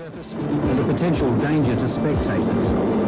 surface and a potential danger to spectators.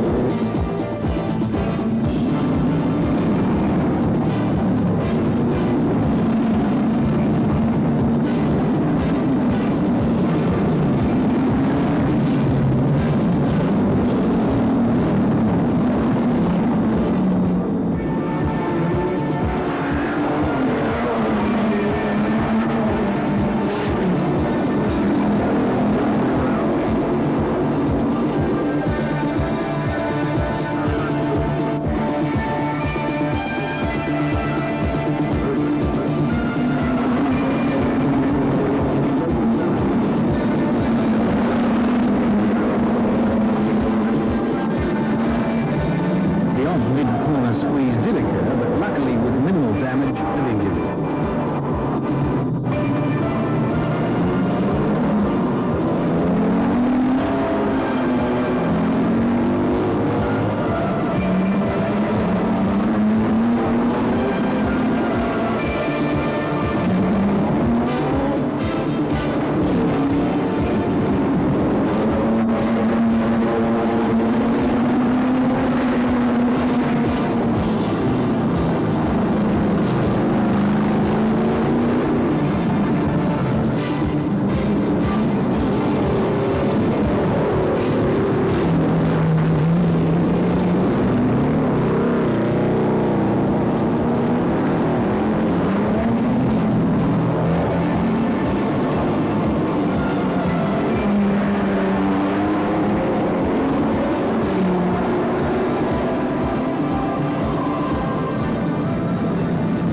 Mid-corner squeeze did occur, but luckily with minimal damage and injury.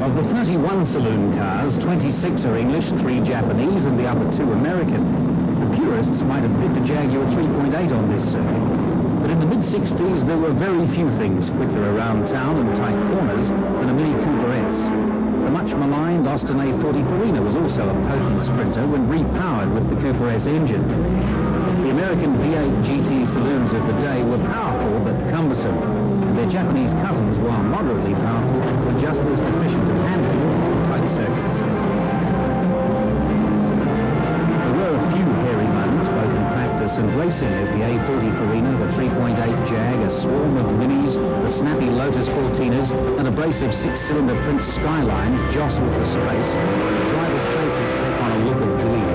Of the 31 saloon cars, 26 are English, 3 Japanese and the other 2 American. The purists might have picked a Jaguar 3.8 on this circuit, but in the mid-60s there were very few things quicker around town and tight corners than a Mini Cooper S. The much maligned Austin A40 Farina was also a potent sprinter when repowered with the Cooper S engine. The American V8 GT saloons of the day were powerful but cumbersome, and their Japanese cousins, while moderately powerful, were just as efficient at handling tight circuits. There were a few hairy moments, both in practice and racing, as the A40 Farina, the 3.8 Jag, a swarm of Minis, the snappy Lotus 14ers, and a brace of 6-cylinder Prince Skylines jostled for space. The driver's faces took on a look of glee.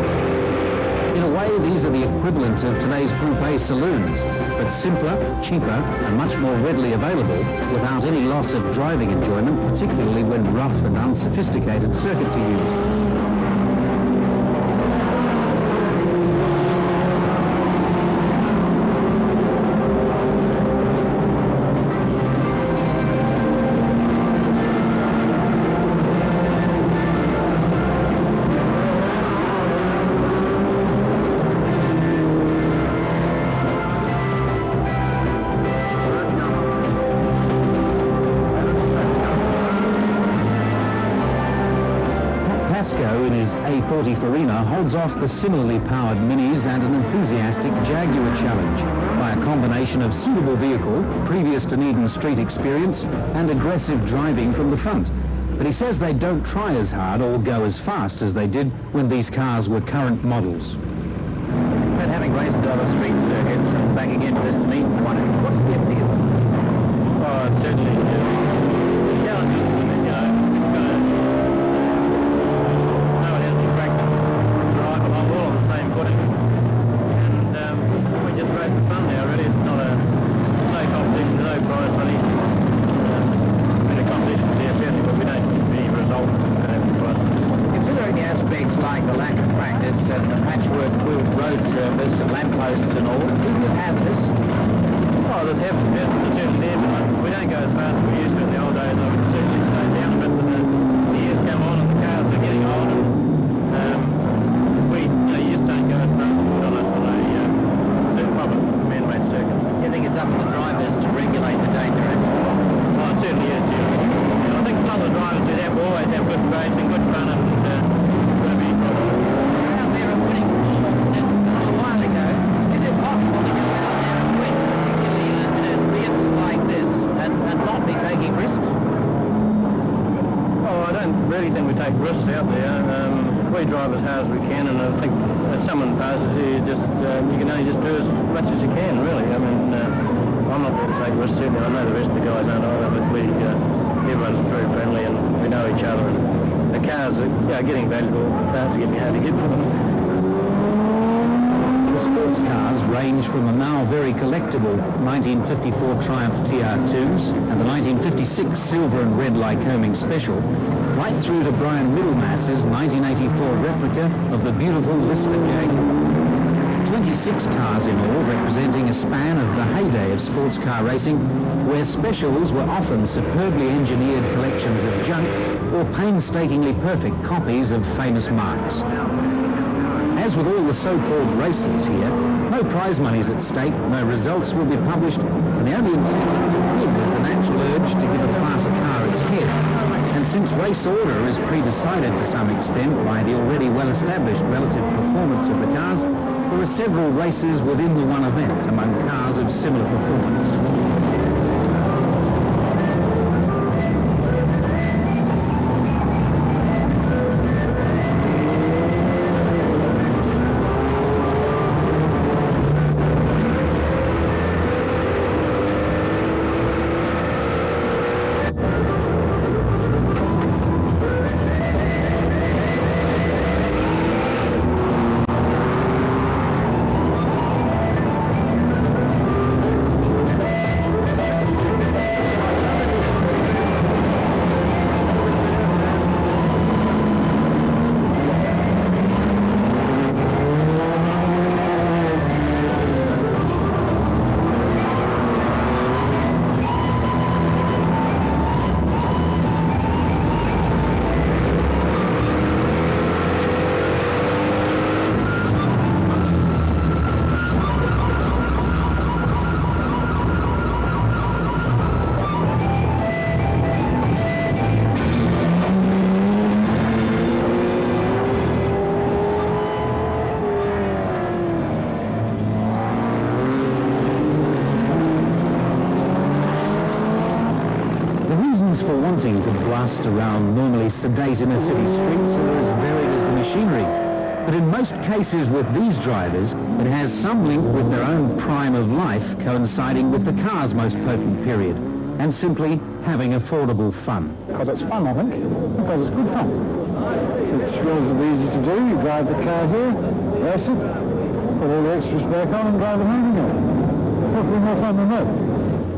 In a way, these are the equivalent of today's Group A saloons, but simpler, cheaper, and much more readily available without any loss of driving enjoyment, particularly when rough and unsophisticated circuits are used. In his A40 Farina holds off the similarly powered Minis and an enthusiastic Jaguar challenge by a combination of suitable vehicle, previous Dunedin street experience and aggressive driving from the front. But he says they don't try as hard or go as fast as they did when these cars were current models. But having raced other street circuits and back again to this Dunedin one, what's the appeal? Oh, it's certainly the challenges, we drive as hard as we can, and I think if someone passes you, you can only just do as much as you can, really. I mean, I'm not going to take risks, certainly. I know the rest of the guys aren't either, but everyone's very friendly and we know each other. And the cars are getting valuable. Parts are getting hard to get for them. The sports cars range from the now very collectible 1954 Triumph TR2s and the 1956 silver and red Lycoming Special, right through to Brian Middlemass's 1984 replica of the beautiful Lister Jag. 26 cars in all, representing a span of the heyday of sports car racing, where specials were often superbly engineered collections of junk or painstakingly perfect copies of famous marques. As with all the so-called races here, no prize money is at stake, no results will be published, and the only incentive to win is the natural urge to give a class car its head. And since race order is pre-decided to some extent by the already well-established relative performance of the cars, there are several races within the one event among cars of similar performance. For wanting to blast around normally sedate inner city streets are as varied as the machinery. But in most cases with these drivers, it has some link with their own prime of life coinciding with the car's most potent period, and simply having affordable fun. Because it's fun, I think. Because it's good fun. It's relatively easy to do. You drive the car here, race it, put all the extras back on and drive it home again. What would be more fun than that?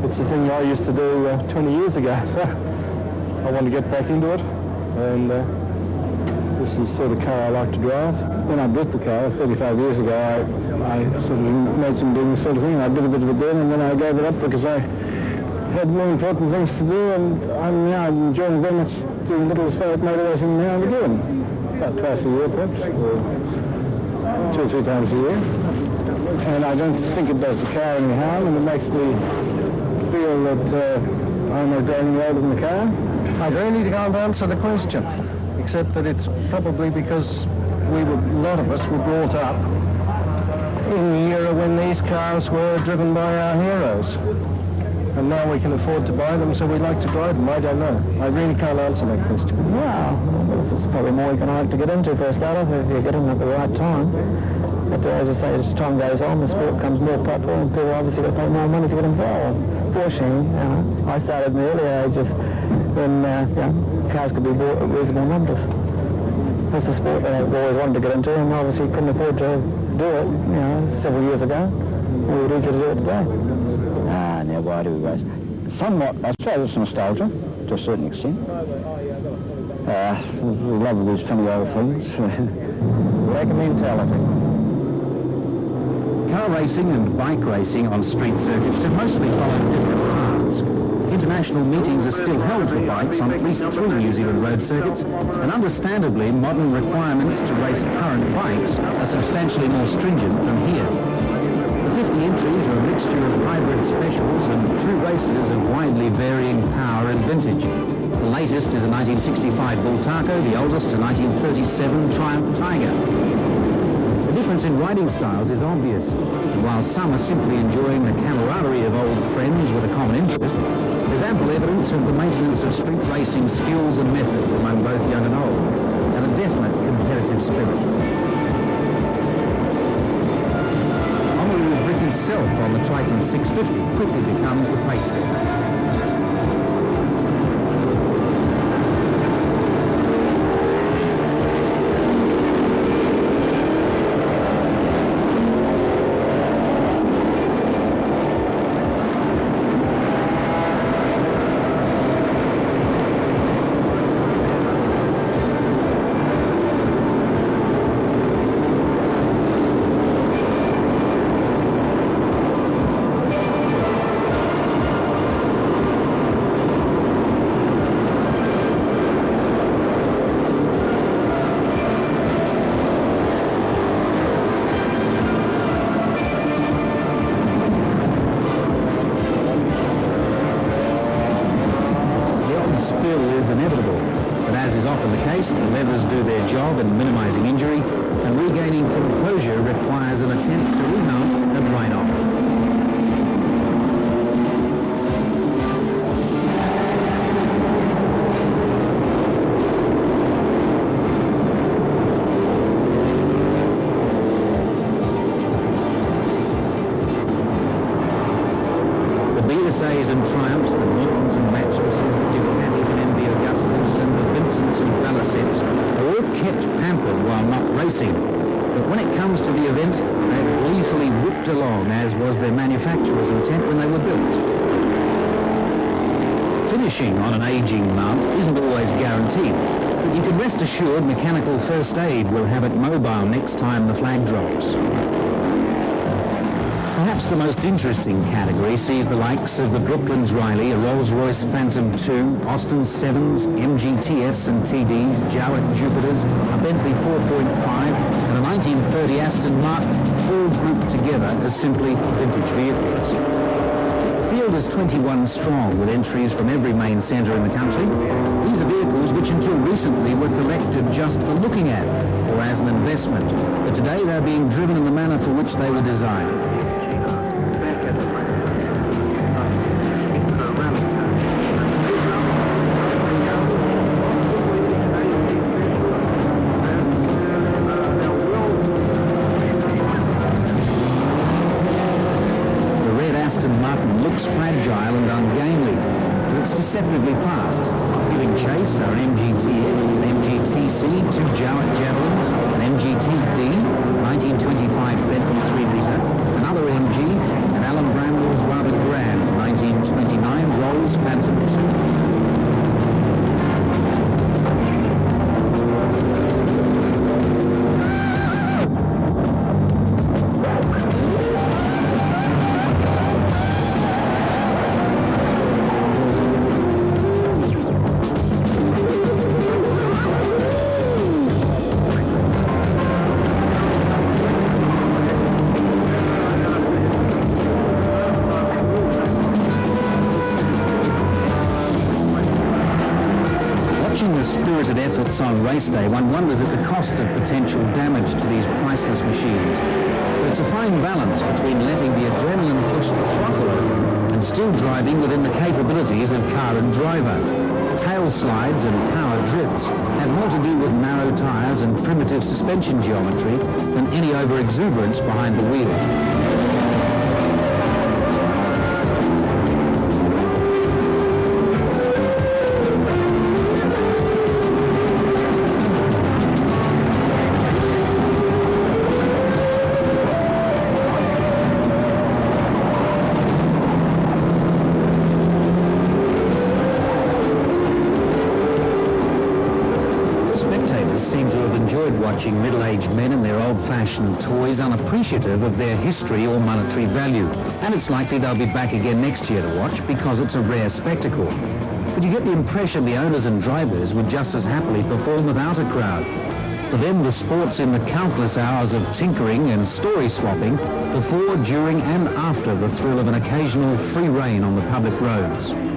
It's the thing I used to do 20 years ago. I want to get back into it, and this is the sort of car I like to drive. When I built the car 35 years ago, I sort of made some doing this sort of thing. I did a bit of it then, and then I gave it up because I had more important things to do, and I'm now enjoying very much doing little asphalt motor racing now and again. About twice a year, perhaps, or 2 or 3 times a year. And I don't think it does the car any harm, and it makes me feel that I'm a growing older than the car. I really can't answer the question, except that it's probably because a lot of us were brought up in the era when these cars were driven by our heroes. And now we can afford to buy them, so we like to drive them. I don't know. I really can't answer that question. Well, this is probably more economic to get into for a start off if you get in at the right time. But as I say, as time goes on, the sport becomes more popular and people obviously got to pay more money to get involved. Fortunately, I started in the early ages when cars could be bought at reasonable numbers. That's a sport that I've always wanted to get into, and obviously couldn't afford to do it, several years ago. We would easier to do it today. Now, why do we race? Somewhat, I suppose it's nostalgia, to a certain extent. The love of these funny old things. Like a mentality. Car racing and bike racing on street circuits have mostly followed different paths. International meetings are still held for bikes on at least 3 New Zealand road circuits, and understandably modern requirements to race current bikes are substantially more stringent than here. The 50 entries are a mixture of hybrid specials and true races of widely varying power and vintage. The latest is a 1965 Bull Taco, the oldest a 1937 Triumph Tiger. The difference in riding styles is obvious, and while some are simply enjoying the camaraderie of old friends with a common interest, there's ample evidence of the maintenance of street racing's skills and methods among both young and old, and a definite competitive spirit. Oamaru Brick himself on the Triton 650 quickly becomes the pace setter. The leathers do their job in minimising injury, and regaining composure requires an attempt to remount and ride off. The BSAs and Triumphs, the Miltons and Matchlesses, the Ducatis and MV Augustas, and the Vincents and Balasets are all kept pampered while not racing. But when it comes to the event, they're gleefully whipped along, as was their manufacturer's intent when they were built. Finishing on an aging mount isn't always guaranteed, but you can rest assured mechanical first aid will have it mobile next time the flag drops. Perhaps the most interesting category sees the likes of the Brooklands Riley, a Rolls-Royce Phantom II, Austin 7s, MGTFs and TDs, Jowett Jupiters, a Bentley 4.5 and a 1930 Aston Martin, all grouped together as simply vintage vehicles. The field is 21 strong, with entries from every main centre in the country. These are vehicles which until recently were collected just for looking at, or as an investment, but today they're being driven in the manner for which they were designed. Fragile and ungainly, but it's deceptively fast. Giving chase are an MGTF, an MGTC, two Jowett Javelins, an MGTD, 1925 Bentley 3-litre, another MG, and Alan Bramwell's rather grand 1929 Rolls Phantom 2. Spirited efforts on race day, one wonders at the cost of potential damage to these priceless machines. But it's a fine balance between letting the adrenaline push the throttle over and still driving within the capabilities of car and driver. Tail slides and power drifts have more to do with narrow tyres and primitive suspension geometry than any over-exuberance behind the wheel. Watching middle-aged men in their old-fashioned toys, unappreciative of their history or monetary value. And it's likely they'll be back again next year to watch because it's a rare spectacle. But you get the impression the owners and drivers would just as happily perform without a crowd. For them, the sport's in the countless hours of tinkering and story swapping before, during and after the thrill of an occasional free rein on the public roads.